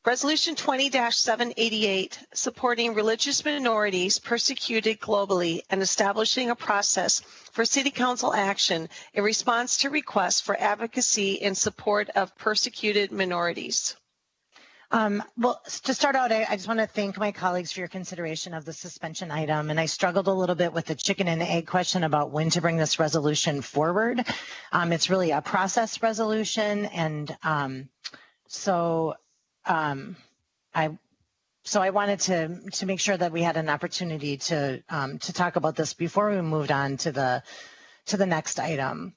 Resolution 20-788, supporting religious minorities persecuted globally and establishing a process for City Council action in response to requests for advocacy in support of persecuted minorities. Well, to start out, I just want to thank my colleagues for your consideration of the suspension item. And I struggled a little bit with the chicken and egg question about when to bring this resolution forward. It's really a process resolution. And so I wanted to make sure that we had an opportunity to talk about this before we moved on to the next item.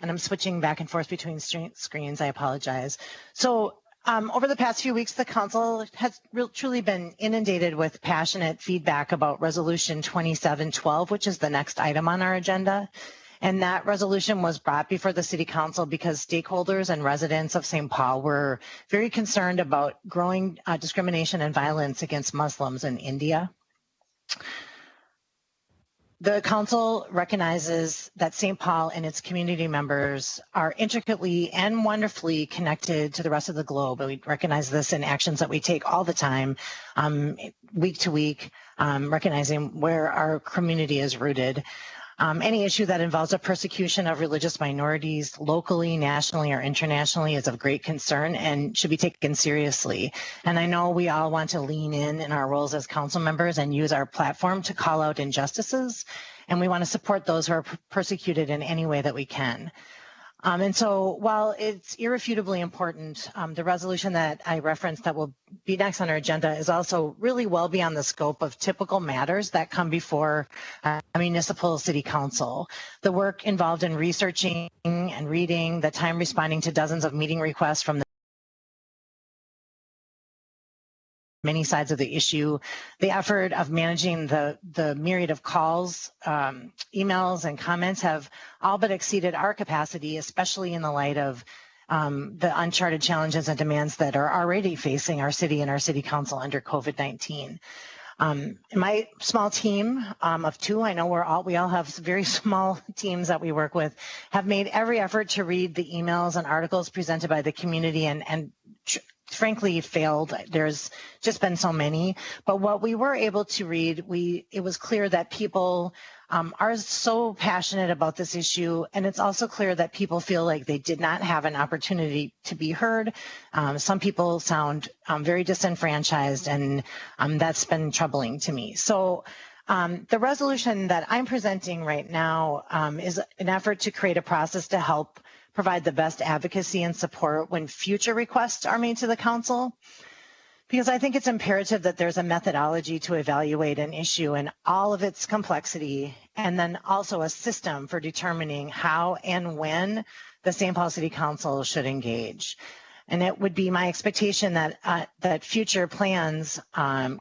And I'm switching back and forth between screens. I apologize. So over the past few weeks, the council has truly been inundated with passionate feedback about Resolution 2712, which is the next item on our agenda. And that resolution was brought before the City Council because stakeholders and residents of St. Paul were very concerned about growing discrimination and violence against Muslims in India. The council recognizes that St. Paul and its community members are intricately and wonderfully connected to the rest of the globe. We recognize this in actions that we take all the time, week to week, recognizing where our community is rooted. Any issue that involves a persecution of religious minorities locally, nationally, or internationally is of great concern and should be taken seriously. And I know we all want to lean in our roles as council members and use our platform to call out injustices. And we want to support those who are persecuted in any way that we can. And so while it's irrefutably important, the resolution that I referenced that will be next on our agenda is also really well beyond the scope of typical matters that come before a municipal city council. The work involved in researching and reading, the time responding to dozens of meeting requests from the many sides of the issue, the effort of managing the myriad of calls, emails, and comments have all but exceeded our capacity, especially in the light of the uncharted challenges and demands that are already facing our city and our city council under COVID-19. My small team of two, I know we all have very small teams that we work with, have made every effort to read the emails and articles presented by the community and frankly failed. There's just been so many, but what we were able to read, it was clear that people are so passionate about this issue, and it's also clear that people feel like they did not have an opportunity to be heard. Some people sound very disenfranchised, and that's been troubling to me. So the resolution that I'm presenting right now is an effort to create a process to help provide the best advocacy and support when future requests are made to the council. Because I think it's imperative that there's a methodology to evaluate an issue in all of its complexity, and then also a system for determining how and when the St. Paul City Council should engage. And it would be my expectation that that future plans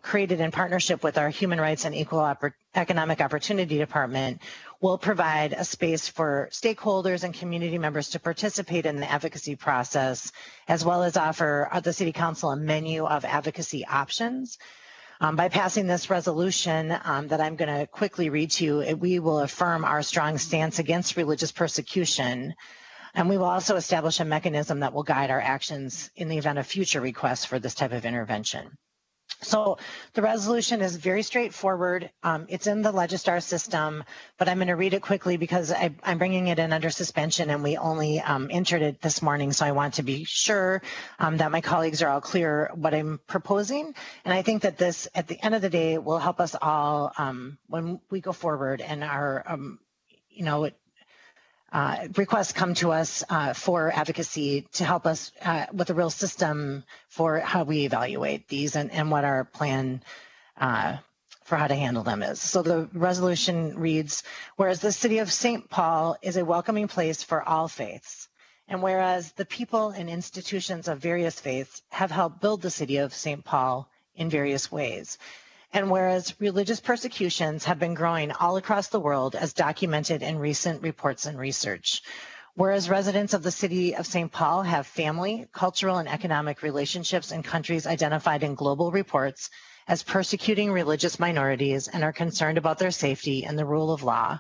created in partnership with our Human Rights and Equal Economic Opportunity Department will provide a space for stakeholders and community members to participate in the advocacy process, as well as offer the City Council a menu of advocacy options. By passing this resolution that I'm going to quickly read to you, we will affirm our strong stance against religious persecution. And we will also establish a mechanism that will guide our actions in the event of future requests for this type of intervention. So the resolution is very straightforward. It's in the Legistar system, but I'm going to read it quickly because I'm bringing it in under suspension, and we only entered it this morning. So I want to be sure that my colleagues are all clear what I'm proposing. And I think that this, at the end of the day, will help us all when we go forward and our, requests come to us for advocacy to help us with a real system for how we evaluate these and what our plan for how to handle them is. So the resolution reads, whereas the city of St. Paul is a welcoming place for all faiths, and whereas the people and institutions of various faiths have helped build the city of St. Paul in various ways, and whereas religious persecutions have been growing all across the world as documented in recent reports and research, whereas residents of the city of St. Paul have family, cultural, and economic relationships in countries identified in global reports as persecuting religious minorities and are concerned about their safety and the rule of law,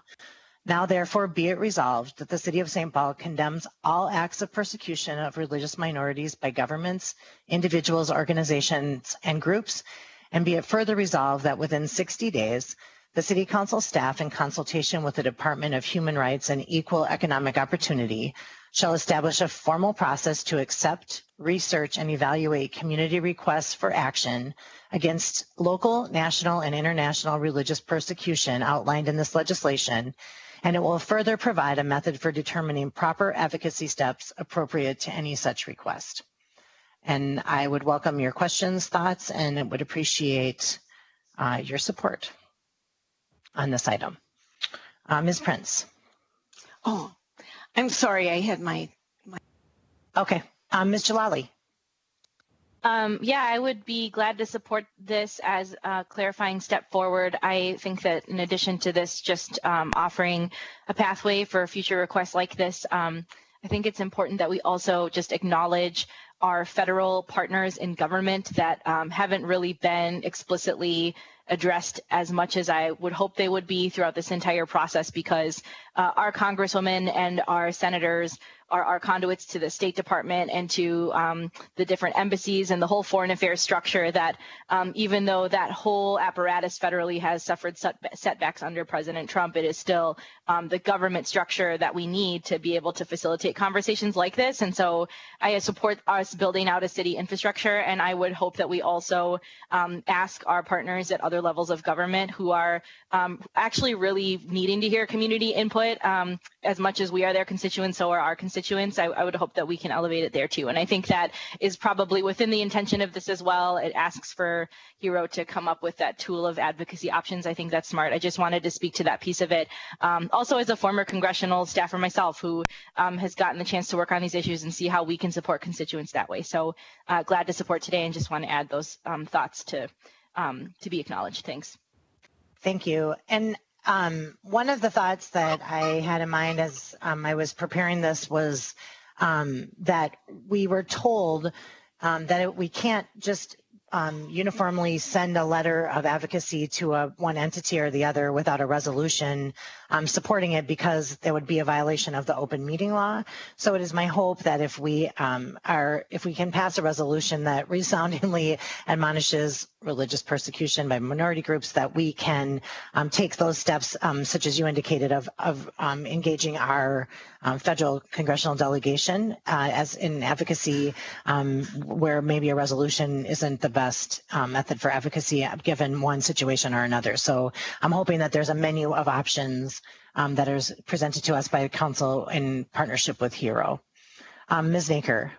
Now, therefore, be it resolved that the City of St. Paul condemns all acts of persecution of religious minorities by governments, individuals, organizations, and groups, and be it further resolved that within 60 days, the City Council staff, in consultation with the Department of Human Rights and Equal Economic Opportunity, shall establish a formal process to accept, research, and evaluate community requests for action against local, national, and international religious persecution outlined in this legislation, and it will further provide a method for determining proper advocacy steps appropriate to any such request. And I would welcome your questions, thoughts, and would appreciate your support on this item. Ms. Prince. Oh, I'm sorry, I had my... Okay, Ms. Jalali. Yeah, I would be glad to support this as a clarifying step forward. I think that in addition to this, just offering a pathway for future requests like this, I think it's important that we also just acknowledge our federal partners in government that haven't really been explicitly addressed as much as I would hope they would be throughout this entire process, because our congresswomen and our senators are our conduits to the State Department and to the different embassies and the whole foreign affairs structure that even though that whole apparatus federally has suffered setbacks under President Trump, it is still the government structure that we need to be able to facilitate conversations like this. And so I support us building out a city infrastructure, and I would hope that we also ask our partners at other levels of government who are actually really needing to hear community input as much as we are their constituents, so are our constituents. I would hope that we can elevate it there too. And I think that is probably within the intention of this as well. It asks for HERO to come up with that tool of advocacy options. I think that's smart. I just wanted to speak to that piece of it. Also, as a former congressional staffer myself who has gotten the chance to work on these issues and see how we can support constituents that way. So glad to support today, and just want to add those thoughts to be acknowledged. Thanks. Thank you. And one of the thoughts that I had in mind as I was preparing this was that we were told that we can't just uniformly send a letter of advocacy to one entity or the other without a resolution supporting it, because there would be a violation of the open meeting law. So it is my hope that if we can pass a resolution that resoundingly admonishes religious persecution by minority groups, that we can take those steps, such as you indicated, of engaging our federal congressional delegation as in advocacy, where maybe a resolution isn't the best method for advocacy given one situation or another. So I'm hoping that there's a menu of options that is presented to us by the council in partnership with HERO. Ms. Naker.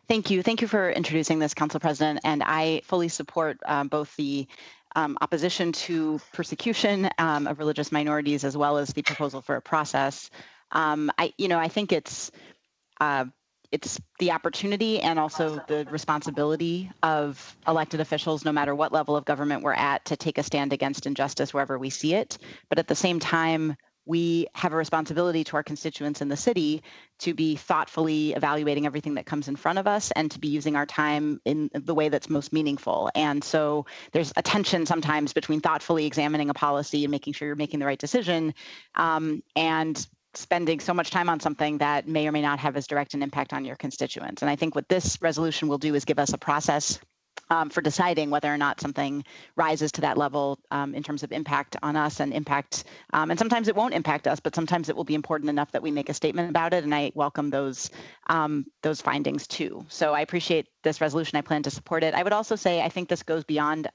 Thank you. Thank you for introducing this, Council President. And I fully support both the opposition to persecution of religious minorities as well as the proposal for a process. I think it's the opportunity and also the responsibility of elected officials, no matter what level of government we're at, to take a stand against injustice wherever we see it. But at the same time, we have a responsibility to our constituents in the city to be thoughtfully evaluating everything that comes in front of us and to be using our time in the way that's most meaningful. And so there's a tension sometimes between thoughtfully examining a policy and making sure you're making the right decision and spending so much time on something that may or may not have as direct an impact on your constituents. And I think what this resolution will do is give us a process for deciding whether or not something rises to that level in terms of impact on us and impact. And sometimes it won't impact us, but sometimes it will be important enough that we make a statement about it. And I welcome those findings too. So I appreciate this resolution. I plan to support it. I would also say I think this goes beyond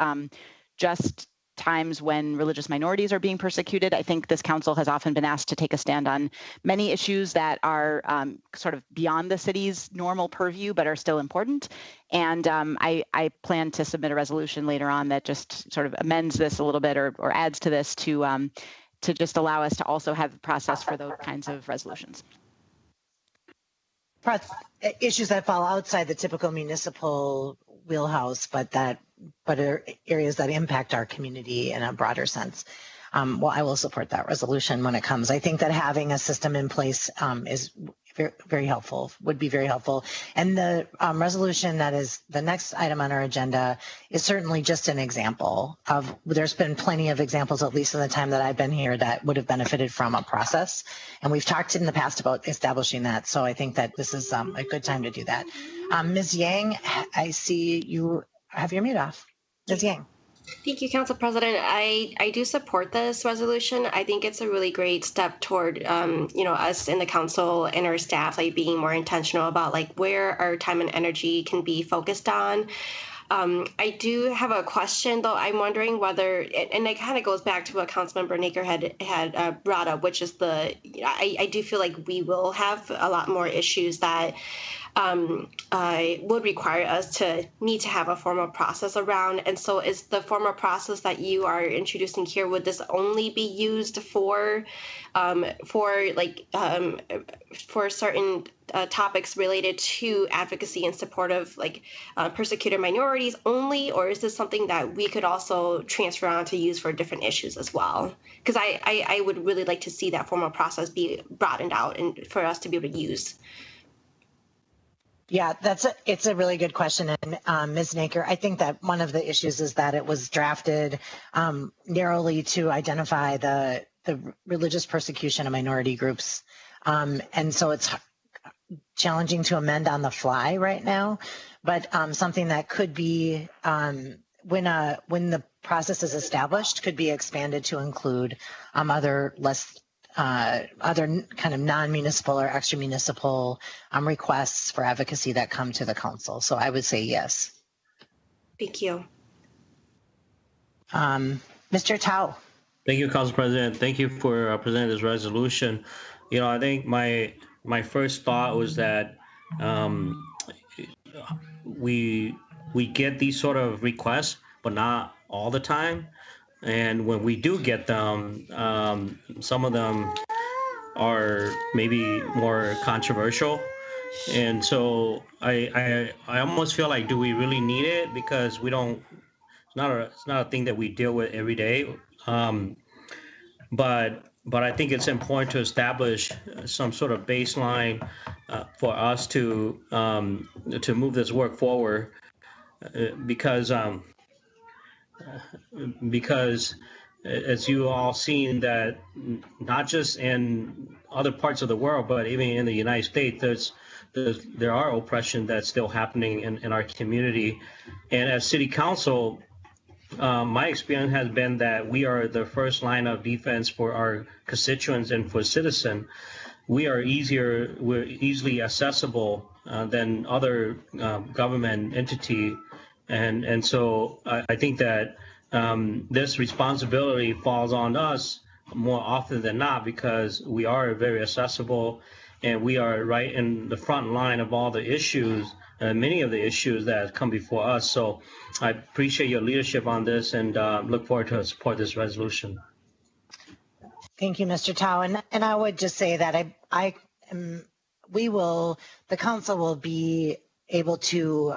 just times when religious minorities are being persecuted. I think this council has often been asked to take a stand on many issues that are sort of beyond the city's normal purview, but are still important. And I plan to submit a resolution later on that just sort of amends this a little bit or adds to this to just allow us to also have a process for those kinds of resolutions. Issues that fall outside the typical municipal wheelhouse, but are areas that impact our community in a broader sense. Well, I will support that resolution when it comes. I think that having a system in place is very, very helpful, would be very helpful. And the resolution that is the next item on our agenda is certainly just an example of, there's been plenty of examples, at least in the time that I've been here, that would have benefited from a process. And we've talked in the past about establishing that. So I think that this is a good time to do that. Ms. Yang, I see you have your mute off. Ms. Yang. Thank you, Council President. I do support this resolution. I think it's a really great step toward, us in the council and our staff, like being more intentional about like where our time and energy can be focused on. I do have a question, though. I'm wondering whether, and it kind of goes back to what Councilmember Naker had brought up, which is I do feel like we will have a lot more issues that would require us to need to have a formal process around. And so is the formal process that you are introducing here, would this only be used for certain topics related to advocacy and support of persecuted minorities only, or is this something that we could also transfer on to use for different issues as well? Because I would really like to see that formal process be broadened out and for us to be able to use. Yeah, it's a really good question. And Ms. Naker, I think that one of the issues is that it was drafted narrowly to identify the religious persecution of minority groups. And so it's challenging to amend on the fly right now, but something that could be, when the process is established, could be expanded to include other kind of non-municipal or extra-municipal requests for advocacy that come to the council. So I would say yes. Thank you. Mr. Tao. Thank you, Council President. Thank you for presenting this resolution. I think my first thought was that we get these sort of requests, but not all the time. And when we do get them, some of them are maybe more controversial. And so I almost feel like, do we really need it? Because we don't, it's not a thing that we deal with every day. But I think it's important to establish some sort of baseline for us to move this work forward, because as you all seen, that not just in other parts of the world, but even in the United States, there are oppression that's still happening in our community. And as City Council, my experience has been that we are the first line of defense for our constituents and for citizens. We're easily accessible than other government entity. And so I think that this responsibility falls on us more often than not, because we are very accessible and we are right in the front line of all the issues, many of the issues that come before us. So I appreciate your leadership on this and look forward to support this resolution. Thank you, Mr. Tao. And I would just say that the council will be able to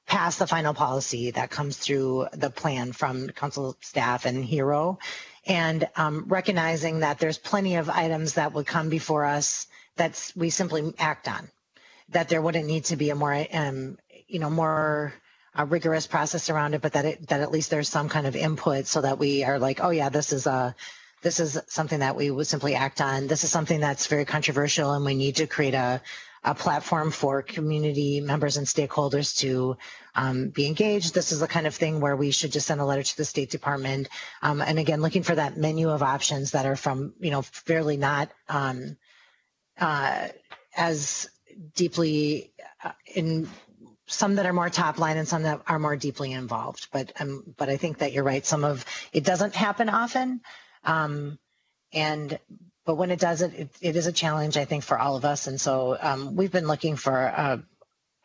pass the final policy that comes through the plan from council staff and HERO, and recognizing that there's plenty of items that would come before us that we simply act on, that there wouldn't need to be a more rigorous process around it, but that at least there's some kind of input so that we are like, oh yeah, this is something that we would simply act on. This is something that's very controversial, and we need to create a platform for community members and stakeholders to be engaged. This is the kind of thing where we should just send a letter to the State Department. And again, looking for that menu of options that are from, fairly not as deeply in some that are more top line and some that are more deeply involved. But I think that you're right. It doesn't happen often. But when it does, it is a challenge, I think, for all of us. And so we've been looking for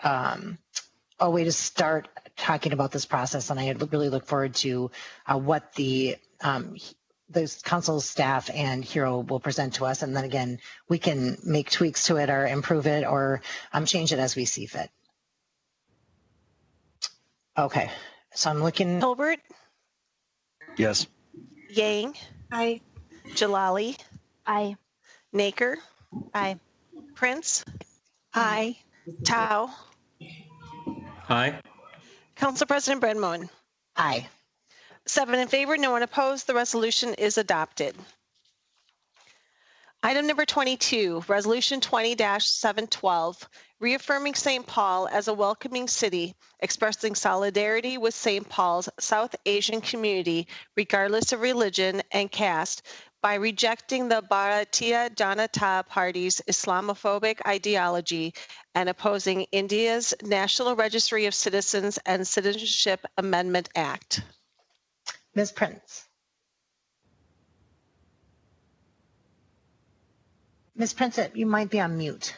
a way to start talking about this process. And I really look forward to what the council staff and HERO will present to us. And then again, we can make tweaks to it or improve it or change it as we see fit. Okay, so I'm looking. Hilbert? Yes. Yang? Aye. Jalali? Aye. Naker? Aye. Prince, Aye. Tao, Aye. Council President Brenmoen. Aye. 7 in favor, no one opposed. The resolution is adopted. Item number 22, Resolution 20-712, reaffirming St. Paul as a welcoming city, expressing solidarity with St. Paul's South Asian community, regardless of religion and caste, by rejecting the Bharatiya Janata Party's Islamophobic ideology and opposing India's National Registry of Citizens and Citizenship Amendment Act. Ms. Prince. Ms. Prince, you might be on mute.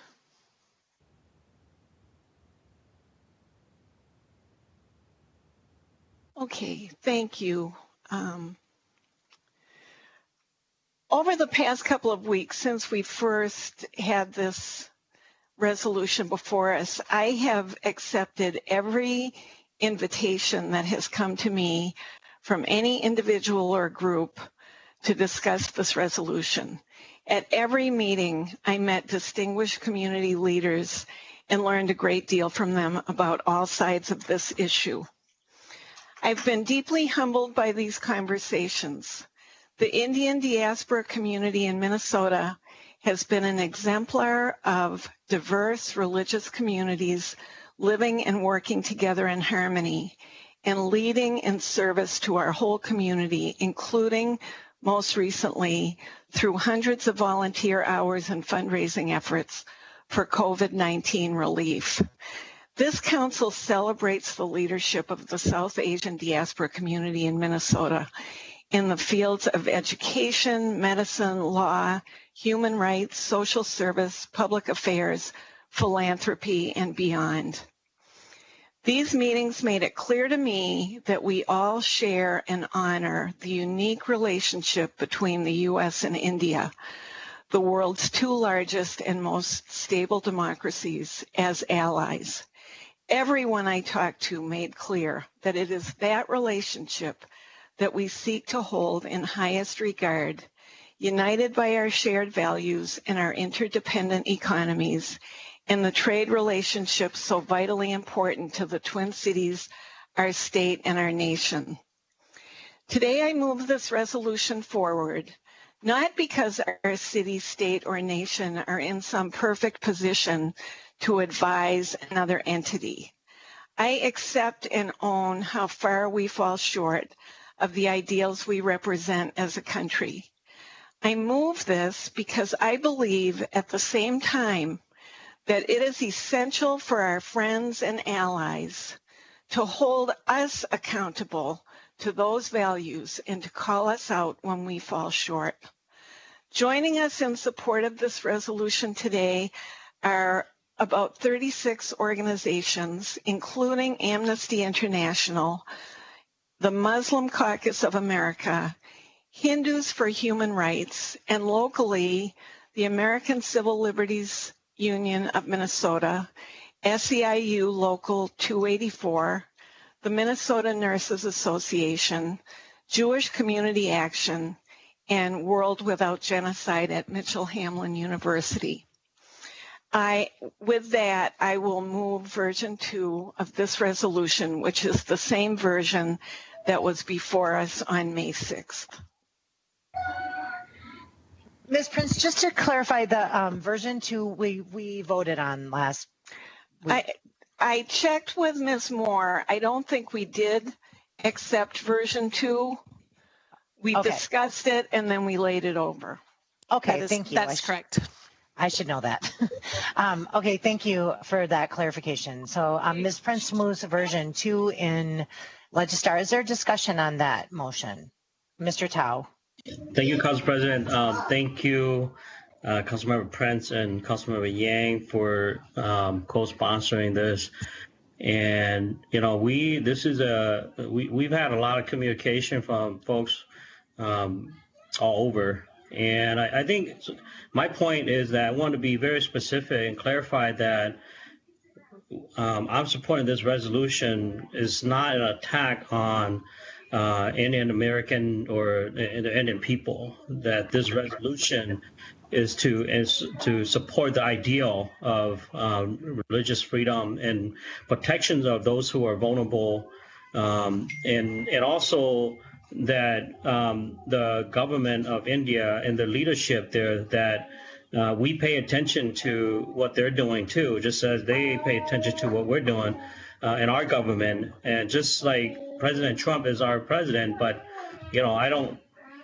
Okay, thank you. Over the past couple of weeks, since we first had this resolution before us, I have accepted every invitation that has come to me from any individual or group to discuss this resolution. At every meeting, I met distinguished community leaders and learned a great deal from them about all sides of this issue. I've been deeply humbled by these conversations. The Indian diaspora community in Minnesota has been an exemplar of diverse religious communities living and working together in harmony and leading in service to our whole community, including most recently through hundreds of volunteer hours and fundraising efforts for COVID-19 relief. This council celebrates the leadership of the South Asian diaspora community in Minnesota in the fields of education, medicine, law, human rights, social service, public affairs, philanthropy, and beyond. These meetings made it clear to me that we all share and honor the unique relationship between the U.S. and India, the world's two largest and most stable democracies, as allies. Everyone I talked to made clear that it is that relationship that we seek to hold in highest regard, united by our shared values and our interdependent economies, and the trade relationships so vitally important to the Twin Cities, our state, and our nation. Today, I move this resolution forward, not because our city, state, or nation are in some perfect position to advise another entity. I accept and own how far we fall short of the ideals we represent as a country. I move this because I believe at the same time that it is essential for our friends and allies to hold us accountable to those values and to call us out when we fall short. Joining us in support of this resolution today are about 36 organizations, including Amnesty International, the Muslim Caucus of America, Hindus for Human Rights, and locally, the American Civil Liberties Union of Minnesota, SEIU Local 284, the Minnesota Nurses Association, Jewish Community Action, and World Without Genocide at Mitchell-Hamlin University. With that, I will move version 2 of this resolution, which is the same version that was before us on May 6th. Ms. Prince, just to clarify, the version 2 we voted on last week. I checked with Ms. Moore. I don't think we did accept version 2. We discussed it and then we laid it over. Okay, thank you. That's correct. I should know that. Okay, thank you for that clarification. So Ms. Prince moves version 2 in Legistar. Is there discussion on that motion? Mr. Tao. Thank you, Council President. Thank you, Councilmember Prince and Councilmember Yang for co-sponsoring this. And we've had a lot of communication from folks all over. And I think my point is that I want to be very specific and clarify that I'm supporting this resolution is not an attack on Indian American or Indian people, that this resolution is to support the ideal of religious freedom and protections of those who are vulnerable, and also that the government of India and the leadership there, that we pay attention to what they're doing too, just as they pay attention to what we're doing in our government. And just like President Trump is our president, but I don't.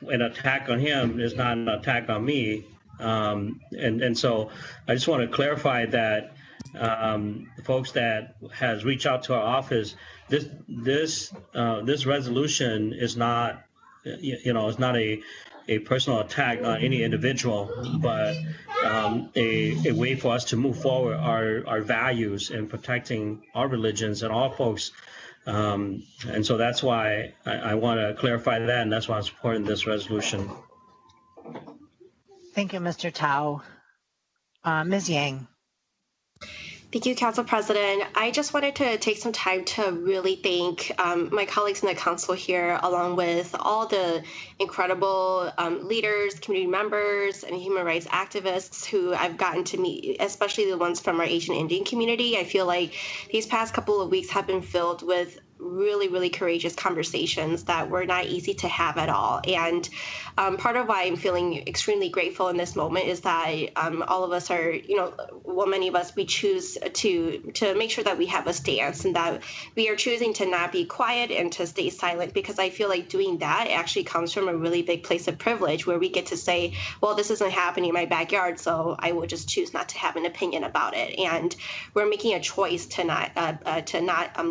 An attack on him is not an attack on me. And so I just want to clarify that folks that has reached out to our office, this resolution is not, it's not a personal attack on any individual, but a way for us to move forward our values in protecting our religions and all folks. And so that's why I want to clarify that, and that's why I'm supporting this resolution. Thank you, Mr. Tao. Ms. Yang. Thank you, Council President. I just wanted to take some time to really thank my colleagues in the council here, along with all the incredible leaders, community members, and human rights activists who I've gotten to meet, especially the ones from our Asian Indian community. I feel like these past couple of weeks have been filled with really, really courageous conversations that were not easy to have at all. And part of why I'm feeling extremely grateful in this moment is that all of us are, many of us, we choose to make sure that we have a stance and that we are choosing to not be quiet and to stay silent, because I feel like doing that actually comes from a really big place of privilege where we get to say, well, this isn't happening in my backyard, so I will just choose not to have an opinion about it. And we're making a choice to not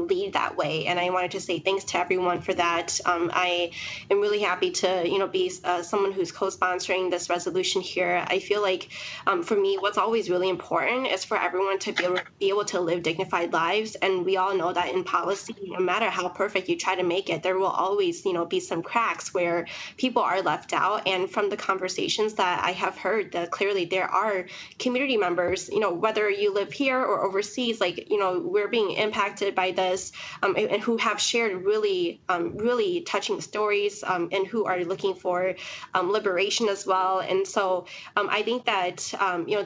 lead that way. And I wanted to say thanks to everyone for that. I am really happy to, be someone who's co-sponsoring this resolution here. I feel like for me, what's always really important is for everyone to be able to live dignified lives. And we all know that in policy, no matter how perfect you try to make it, there will always, be some cracks where people are left out. And from the conversations that I have heard, that clearly there are community members, whether you live here or overseas, we're being impacted by this, and who have shared really, really touching stories, and who are looking for liberation as well. And so I think that,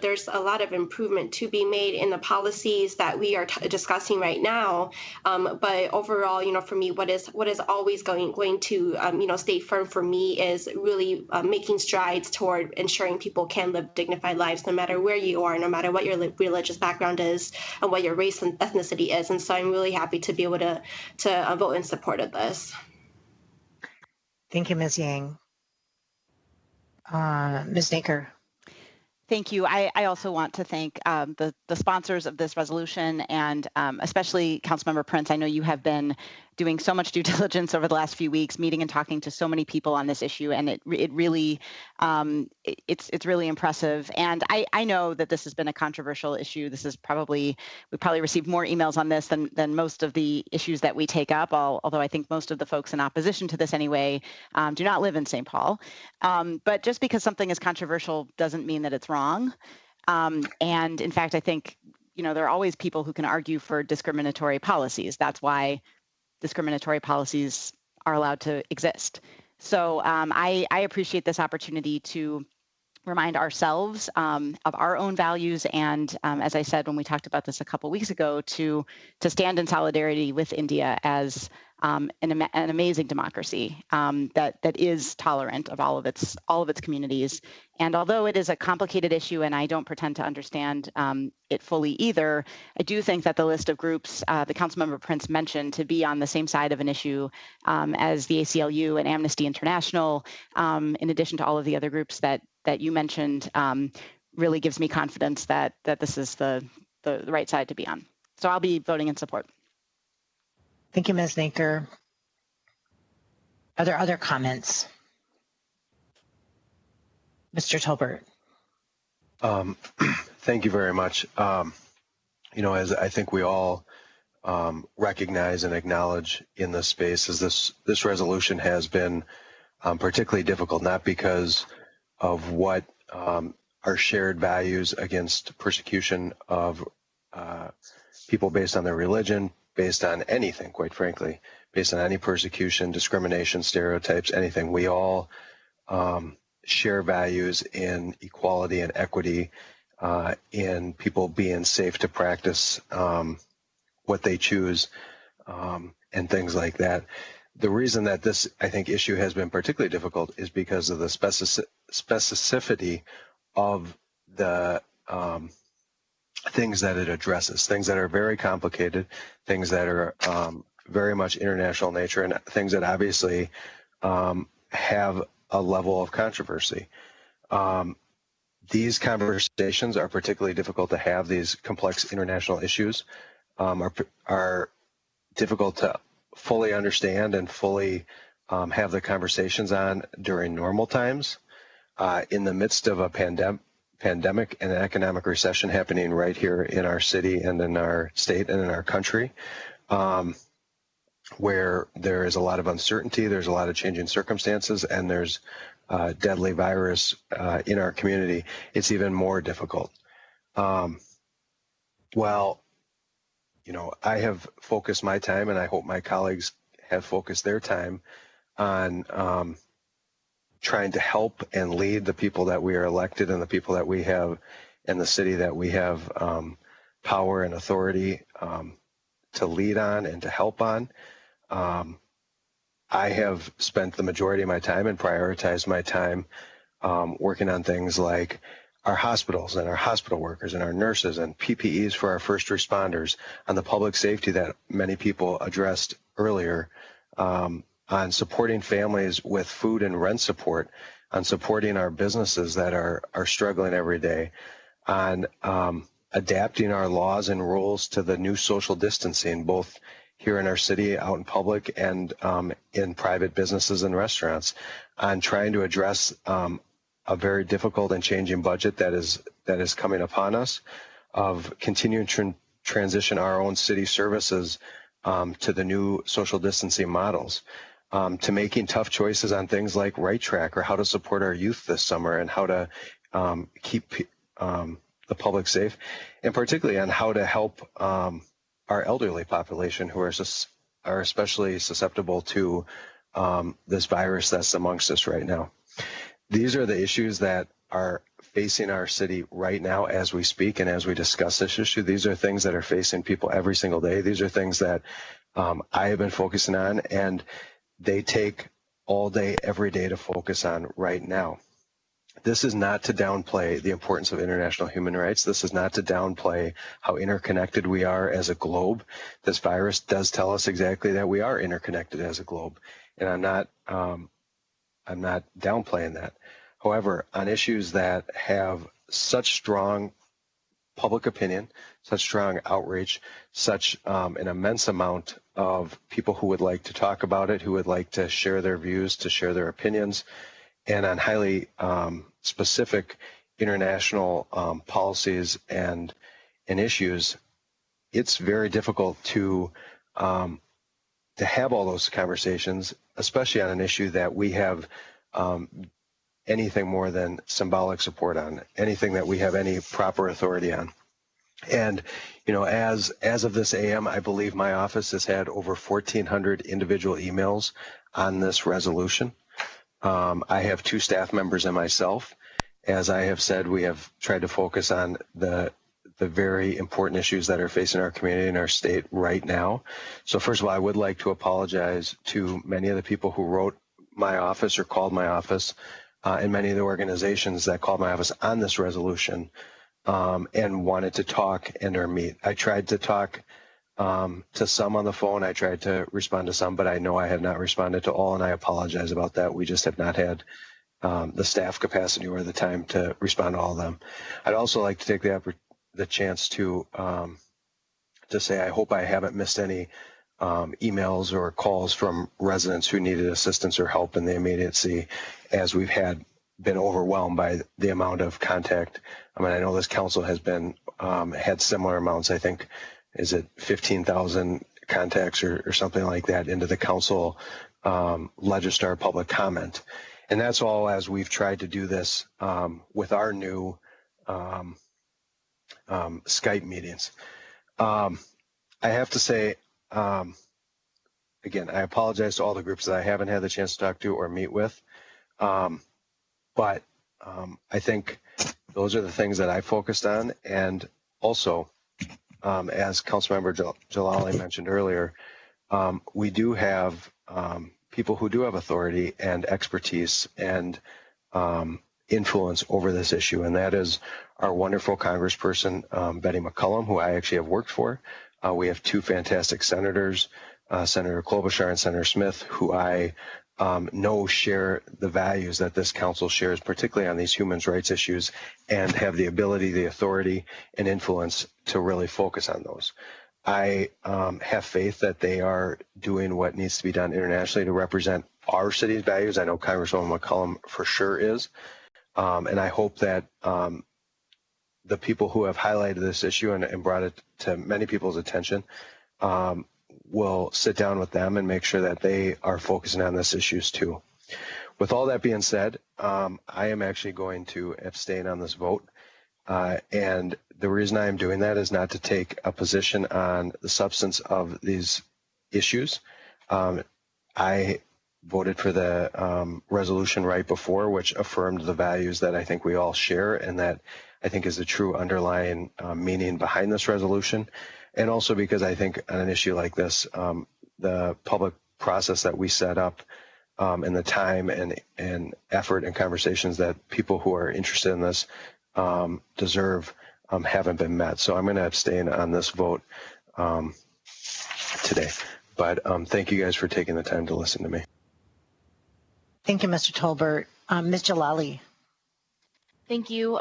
there's a lot of improvement to be made in the policies that we are discussing right now. But overall, for me, what is always going to, stay firm for me is really making strides toward ensuring people can live dignified lives, no matter where you are, no matter what your religious background is, and what your race and ethnicity is. And so I'm really happy to be able to vote in support of this. Thank you, Ms. Yang. Ms. Naker. Thank you. I also want to thank the sponsors of this resolution, and especially Councilmember Prince. I know you have been doing so much due diligence over the last few weeks, meeting and talking to so many people on this issue, and it really it's really impressive. And I know that this has been a controversial issue. This is we probably received more emails on this than most of the issues that we take up. Although I think most of the folks in opposition to this anyway do not live in St. Paul. But just because something is controversial doesn't mean that it's wrong. And in fact, I think there are always people who can argue for discriminatory policies. That's why discriminatory policies are allowed to exist. So I appreciate this opportunity to remind ourselves of our own values, and as I said when we talked about this a couple weeks ago, to stand in solidarity with India as an amazing democracy that is tolerant of all of its communities. And although it is a complicated issue, and I don't pretend to understand it fully either, I do think that the list of groups the Councilmember Prince mentioned to be on the same side of an issue as the ACLU and Amnesty International, in addition to all of the other groups that you mentioned, really gives me confidence that this is the right side to be on. So I'll be voting in support. Thank you, Ms. Naker. Are there other comments? Mr. Tolbert. Thank you very much. As I think we all recognize and acknowledge in this space, is this resolution has been particularly difficult, not because of what our shared values against persecution of people based on their religion, based on anything, quite frankly, based on any persecution, discrimination, stereotypes, anything. We all share values in equality and equity, in people being safe to practice what they choose, and things like that. The reason that this, I think, issue has been particularly difficult is because of the specificity of the things that it addresses, things that are very complicated, things that are very much international nature, and things that obviously have a level of controversy. These conversations are particularly difficult to have. These complex international issues are difficult to fully understand and fully have the conversations on during normal times. In the midst of a pandemic and an economic recession happening right here in our city and in our state and in our country, where there is a lot of uncertainty, there's a lot of changing circumstances, and there's deadly virus in our community, it's even more difficult. Well, you know, I have focused my time, and I hope my colleagues have focused their time on trying to help and lead the people that we are elected and the people that we have in the city that we have power and authority to lead on and to help on. I have spent the majority of my time and prioritized my time working on things like our hospitals and our hospital workers and our nurses and PPEs for our first responders, on the public safety that many people addressed earlier, on supporting families with food and rent support, on supporting our businesses that are struggling every day, on adapting our laws and rules to the new social distancing, both here in our city, out in public, and in private businesses and restaurants, on trying to address a very difficult and changing budget that is coming upon us, of continuing to transition our own city services to the new social distancing models, to making tough choices on things like Right Track, or how to support our youth this summer, and how to keep the public safe, and particularly on how to help our elderly population, who are especially susceptible to this virus that's amongst us right now. These are the issues that are facing our city right now as we speak and as we discuss this issue. These are things that are facing people every single day. These are things that I have been focusing on, and they take all day, every day to focus on right now. This is not to downplay the importance of international human rights. This is not to downplay how interconnected we are as a globe. This virus does tell us exactly that we are interconnected as a globe, and I'm not downplaying that. However, on issues that have such strong public opinion, such strong outreach, such an immense amount of people who would like to talk about it, who would like to share their views, to share their opinions, and on highly specific international policies and issues, it's very difficult to have all those conversations, especially on an issue that we have anything more than symbolic support on, anything that we have any proper authority on. And, you know, as of this AM, I believe my office has had over 1,400 individual emails on this resolution. I have 2 staff members and myself. As I have said, we have tried to focus on the very important issues that are facing our community and our state right now. So first of all, I would like to apologize to many of the people who wrote my office or called my office, and many of the organizations that called my office on this resolution and wanted to talk and or meet. I tried to talk to some on the phone. I tried to respond to some, but I know I have not responded to all, and I apologize about that. We just have not had the staff capacity or the time to respond to all of them. I'd also like to take the chance to say I hope I haven't missed any emails or calls from residents who needed assistance or help in the immediacy, as we've been overwhelmed by the amount of contact. I mean, I know this council has been had similar amounts. I think, is it 15,000 contacts or something like that into the council Legistar public comment. And that's all as we've tried to do this with our new Skype meetings. I have to say, again, I apologize to all the groups that I haven't had the chance to talk to or meet with. But I think those are the things that I focused on. And also, as Councilmember Jalali mentioned earlier, we do have people who do have authority and expertise and influence over this issue, and that is our wonderful Congressperson, Betty McCollum, who I actually have worked for. We have two fantastic senators, Senator Klobuchar and Senator Smith, who I know share the values that this council shares, particularly on these human rights issues, and have the ability, the authority, and influence to really focus on those. I have faith that they are doing what needs to be done internationally to represent our city's values. I know Congresswoman McCollum for sure is. And I hope that the people who have highlighted this issue and brought it to many people's attention will sit down with them and make sure that they are focusing on this issues too. With all that being said, I am actually going to abstain on this vote. And the reason I am doing that is not to take a position on the substance of these issues. I voted for the resolution right before, which affirmed the values that I think we all share and that I think is the true underlying meaning behind this resolution. And also because I think on an issue like this, the public process that we set up and the time and effort and conversations that people who are interested in this deserve haven't been met. So I'm going to abstain on this vote today. But thank you guys for taking the time to listen to me. Thank you, Mr. Tolbert. Ms. Jalali. Thank you.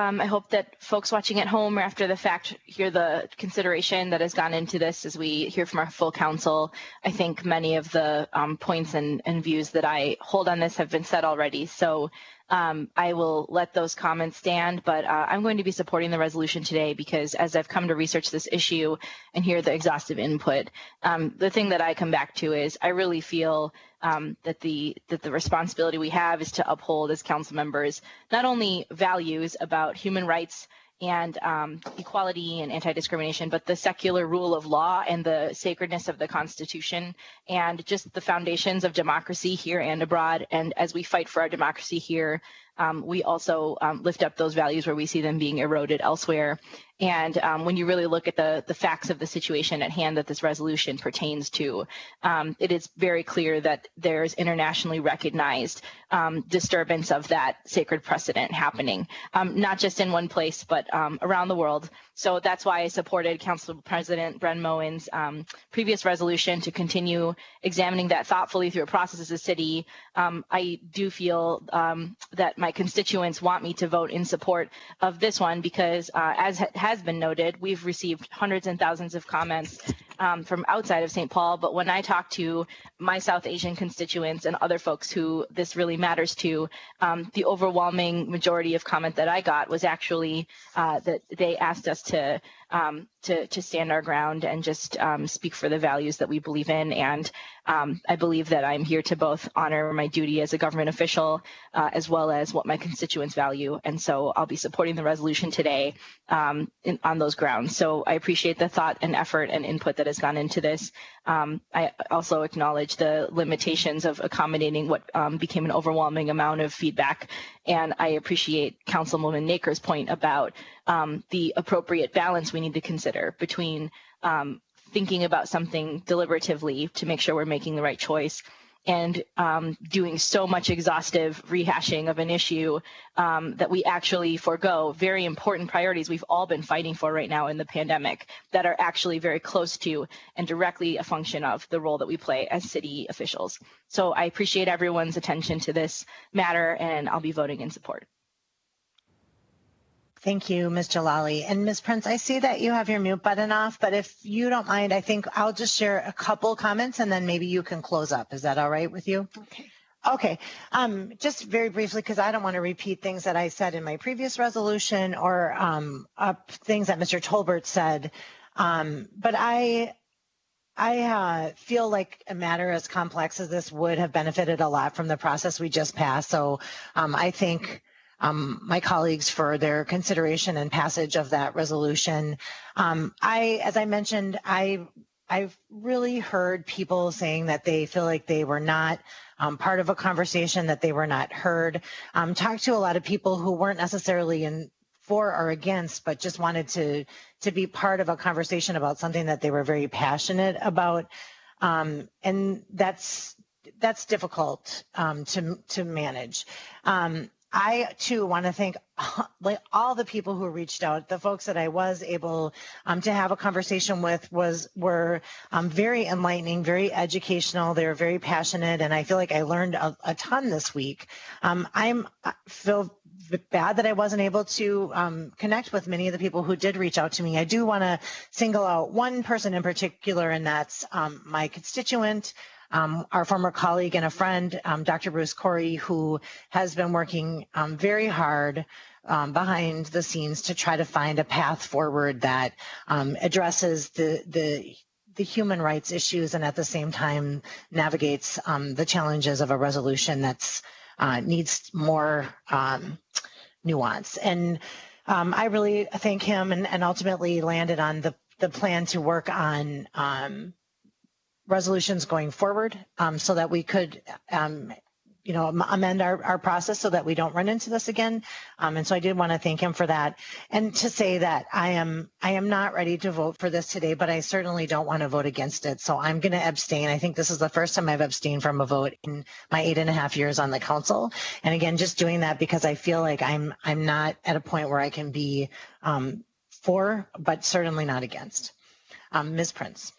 I hope that folks watching at home or after the fact hear the consideration that has gone into this as we hear from our full council. I think many of the points and views that I hold on this have been said already. So I will let those comments stand, but I'm going to be supporting the resolution today because as I've come to research this issue and hear the exhaustive input, the thing that I come back to is I really feel that the responsibility we have is to uphold as council members not only values about human rights and equality and anti-discrimination, but the secular rule of law and the sacredness of the Constitution and just the foundations of democracy here and abroad. And as we fight for our democracy here, we also lift up those values where we see them being eroded elsewhere. And when you really look at the facts of the situation at hand that this resolution pertains to, it is very clear that there's internationally recognized disturbance of that sacred precedent happening, not just in one place, but around the world. So that's why I supported Council President Bren Moen's previous resolution to continue examining that thoughtfully through a process as a city. I do feel that my constituents want me to vote in support of this one because as has been noted, we've received hundreds and thousands of comments from outside of St. Paul. But when I talk to my South Asian constituents and other folks who this really matters to, the overwhelming majority of comment that I got was actually that they asked us to stand our ground and just speak for the values that we believe in. And I believe that I'm here to both honor my duty as a government official as well as what my constituents value. And so I'll be supporting the resolution today on those grounds. So I appreciate the thought and effort and input that has gone into this. I also acknowledge the limitations of accommodating what became an overwhelming amount of feedback. And I appreciate Councilwoman Naker's point about the appropriate balance we need to consider between thinking about something deliberatively to make sure we're making the right choice and doing so much exhaustive rehashing of an issue that we actually forego very important priorities we've all been fighting for right now in the pandemic that are actually very close to and directly a function of the role that we play as city officials. So I appreciate everyone's attention to this matter and I'll be voting in support. Thank you, Ms. Jalali. And Ms. Prince, I see that you have your mute button off, but if you don't mind, I think I'll just share a couple comments and then maybe you can close up. Is that all right with you? Okay. Okay. Just very briefly, because I don't want to repeat things that I said in my previous resolution or things that Mr. Tolbert said, but I feel like a matter as complex as this would have benefited a lot from the process we just passed. So I think my colleagues for their consideration and passage of that resolution. As I mentioned, I've really heard people saying that they feel like they were not part of a conversation, that they were not heard. Talked to a lot of people who weren't necessarily in for or against, but just wanted to be part of a conversation about something that they were very passionate about. And that's difficult to manage. I too want to thank all the people who reached out. The folks that I was able to have a conversation with were very enlightening, very educational. They were very passionate, and I feel like I learned a ton this week. I feel bad that I wasn't able to connect with many of the people who did reach out to me. I do want to single out one person in particular, and that's my constituent, our former colleague and a friend, Dr. Bruce Corey, who has been working very hard behind the scenes to try to find a path forward that addresses the human rights issues and at the same time navigates the challenges of a resolution that's needs more nuance. And I really thank him, and ultimately landed on the plan to work on resolutions going forward, so that we could amend our process so that we don't run into this again. And so I did want to thank him for that, and to say that I am not ready to vote for this today, but I certainly don't want to vote against it. So I'm going to abstain. I think this is the first time I've abstained from a vote in my 8.5 years on the council. And again, just doing that because I feel like I'm not at a point where I can be for, but certainly not against. Ms. Prince.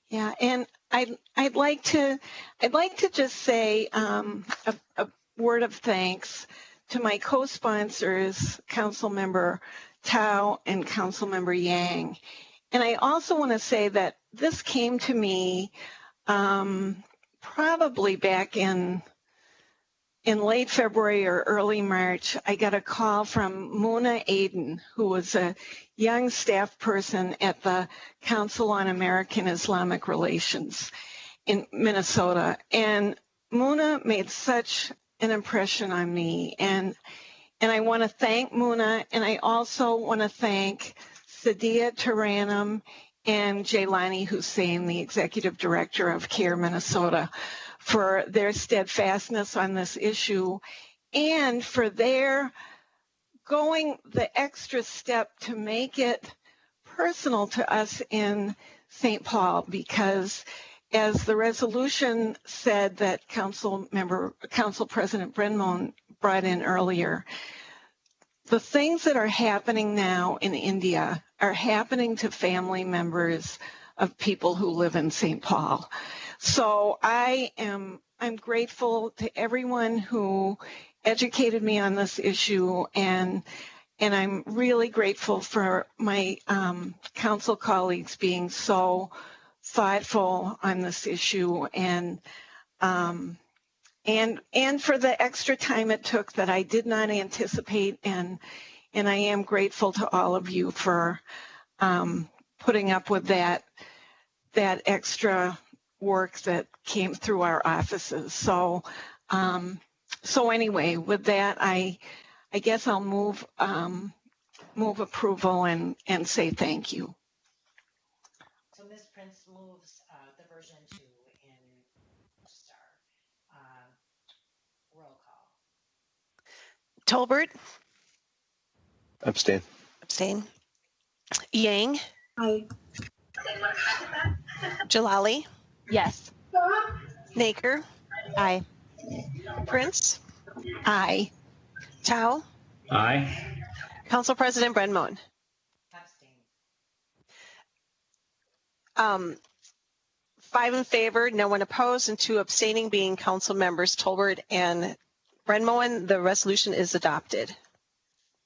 Yeah, and I'd like to just say a word of thanks to my co-sponsors, Councilmember Tao and Councilmember Yang. And I also want to say that this came to me probably back in late February or early March. I got a call from Muna Aden, who was a young staff person at the Council on American Islamic Relations in Minnesota. And Muna made such an impression on me. And I want to thank Muna, and I also want to thank Sadia Taranum and Jaylani Hussein, the executive director of CARE Minnesota, for their steadfastness on this issue and for their going the extra step to make it personal to us in St. Paul, because as the resolution said that Council President Brenmon brought in earlier, the things that are happening now in India are happening to family members of people who live in St. Paul. So I'm grateful to everyone who educated me on this issue, and I'm really grateful for my council colleagues being so thoughtful on this issue, and for the extra time it took that I did not anticipate, and I am grateful to all of you for putting up with that extra work that came through our offices. So anyway, with that, I guess I'll move approval and say thank you. So Ms. Prince moves the version 2 in Star. Roll call. Tolbert. Abstain. Yang. Aye. Jalali. Yes. Naker. Aye. Prince. Aye. Tao. Aye. Council President Brenmon. Abstain. 5 in favor, no one opposed, and 2 abstaining, being council members Tolbert and Brenmon. The resolution is adopted.